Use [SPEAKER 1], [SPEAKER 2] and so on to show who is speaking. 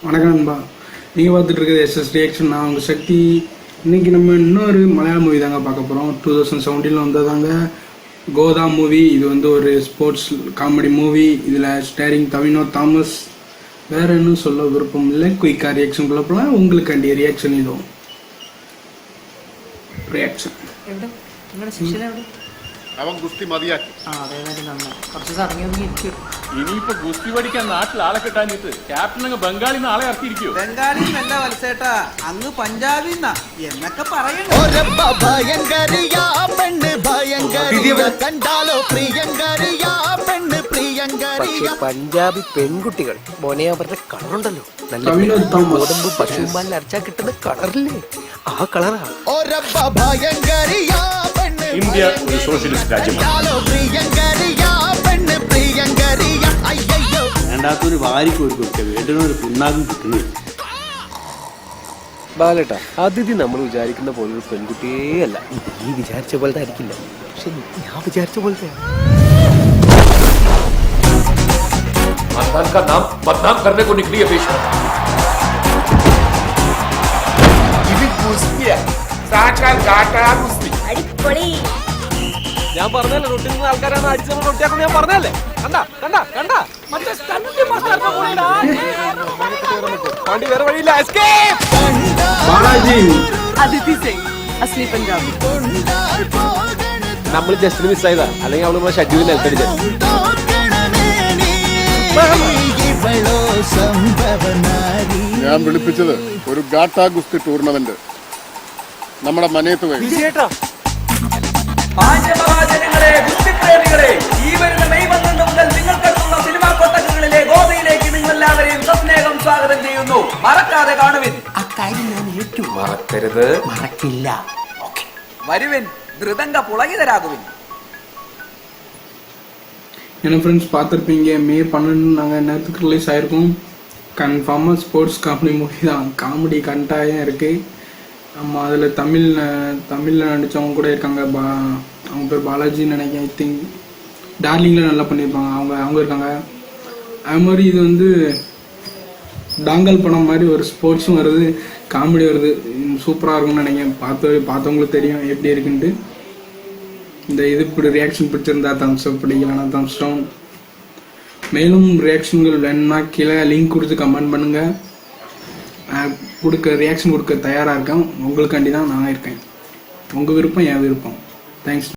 [SPEAKER 1] வணக்கம் நண்பா, நீங்கள் பார்த்துட்டு இருக்கிறது எஸ்எஸ் ரியாக்ஷன். நான் உங்கள் சக்தி. இன்றைக்கி நம்ம இன்னொரு மலையாள மூவி தாங்க பார்க்க போகிறோம். 2017 வந்ததாங்க கோதா மூவி. இது வந்து ஒரு ஸ்போர்ட்ஸ் காமெடி மூவி. இதில் ஸ்டாரிங் தவினோ தாமஸ். வேறு இன்னும் சொல்ல விருப்பம் இல்லை. குயிக்காக ரியாக்ஷன் குள்ள போகலாம். உங்களுக்காண்டி ரியாக்ஷன் இதுவும் റിയാക്ഷൻ.
[SPEAKER 2] അവൻ ഗുസ്തി മതിയാക്കി.
[SPEAKER 3] ഇനിയിപ്പോ ഗുസ്തി പഠിക്കാൻ നാട്ടിൽ ആളെ കിട്ടാനിട്ട് ക്യാപ്റ്റൻ അങ്ങ് ബംഗാളിൽ നിന്ന് ആളെ ഇറക്കിയിരിക്കോ?
[SPEAKER 4] ബംഗാളിൽ നല്ല വത്സേട്ടാ, അങ്ങ് പഞ്ചാബിൽ എന്നൊക്കെ പറയണോ.
[SPEAKER 5] പക്ഷെ പഞ്ചാബി പെൺകുട്ടികൾ മോനെ അവരുടെ കളറുണ്ടല്ലോ, നല്ല ഗോതമ്പ് പശുമാലിൽ അരച്ചാൽ കിട്ടുന്ന കളറില്ലേ, ആ കളറാ.
[SPEAKER 3] ഇന്ത്യ ഒരു സോഷ്യലിസ്റ്റ് രാജ്യമാണ്.
[SPEAKER 6] വേണ്ടാത്തൊരു വാരിക്ക് ഒരു കൊടുക്ക, വേണ്ടൊരു പിന്നാകും കിട്ടുന്നു.
[SPEAKER 5] ബാലേട്ടാ, അതിഥി നമ്മൾ വിചാരിക്കുന്ന പോലെ ഒരു പെൺകുട്ടിയേ അല്ല. നീ വിചാരിച്ച പോലത്തെ ആയിരിക്കില്ല, പക്ഷെ ഞാൻ വിചാരിച്ച പോലത്തെ.
[SPEAKER 7] खानदान का नाम बदनाम करने को निकली है पेश।
[SPEAKER 5] ഞാൻ പറഞ്ഞല്ലേ റൊട്ടി നിന്ന ആൾക്കാരാണ് അടിച്ച് നമ്മൾ റൊട്ടിയാക്കുന്ന. ഞാൻ പറഞ്ഞല്ലേ, കണ്ടാ കണ്ടാ കണ്ടാ വണ്ടി വേറെ വഴിയില്ല. നമ്മൾ ജസ്റ്റ് മിസ്സായതാ, അല്ലെങ്കിൽ അവള് നമ്മളെ ഷെഡ്യൂളിൽ നിലത്തടിച്ചത്.
[SPEAKER 2] ഞാൻ വിളിപ്പിച്ചത് ഒരു ഗാട്ടാ ഗുസ്തി ടൂർണമെന്റ് നമ്മുടെ മനയത്ത് വഴി.
[SPEAKER 4] ഈ വരുന്ന മെയ് 12 മുതൽ നിങ്ങൾക്കെത്തുന്ന സിനിമാ കൊട്ടകങ്ങളിലെ ഗോതയിലേക്ക് നിങ്ങൾ എല്ലാവരെയും സസ്നേഹം സ്വാഗതം ചെയ്യുന്നു. മറക്കാതെ കാണുവിൻ. അക്കാര്യം ഞാൻ ഏറ്റു.
[SPEAKER 7] മറക്കരുത്.
[SPEAKER 4] മറക്കില്ല. വരുവിൻ, ധൃതങ്ക പുളകിതരാകുവിൻ.
[SPEAKER 1] என்ன ஃப்ரெண்ட்ஸ் பார்த்துருப்பீங்க, மே 12 நாங்கள் நேரத்துக்கு ரிலீஸ் ஆகிருக்கோம். கன்ஃபார்மாக ஸ்போர்ட்ஸ் காமெடி மூவி தான். காமெடி கண்டாயம் இருக்குது. நம்ம அதில் தமிழில் நடித்தவங்க கூட இருக்காங்க. அவங்க பேர் பாலாஜின்னு நினைக்கிறேன். ஐ திங்க் டார்லிங்கில் நல்லா பண்ணியிருப்பாங்க. அவங்க இருக்காங்க. அது மாதிரி இது வந்து டாங்கல் படம் மாதிரி ஒரு ஸ்போர்ட்ஸும் வருது, காமெடி வருது. சூப்பராக இருக்கும்னு நினைக்கிறேன். பார்த்தவங்களுக்கு தெரியும் எப்படி இருக்குன்ட்டு. இந்த இது இப்படி ரியாக்ஷன் பிடிச்சிருந்தா தம்ஸ் அப், பிடிக்கலன்னா தம்ஸ் டவுன். மேலும் ரியாக்ஷன்கள் வேணும்னா கீழே லிங்க் கொடுத்து கமெண்ட் பண்ணுங்கள். ரியாக்ஷன் கொடுக்க தயாராக இருக்கேன். உங்களுக்காண்டி தான் நான் இருக்கேன். உங்கள் விருப்பம் என் விருப்பம். தேங்க்ஸ்.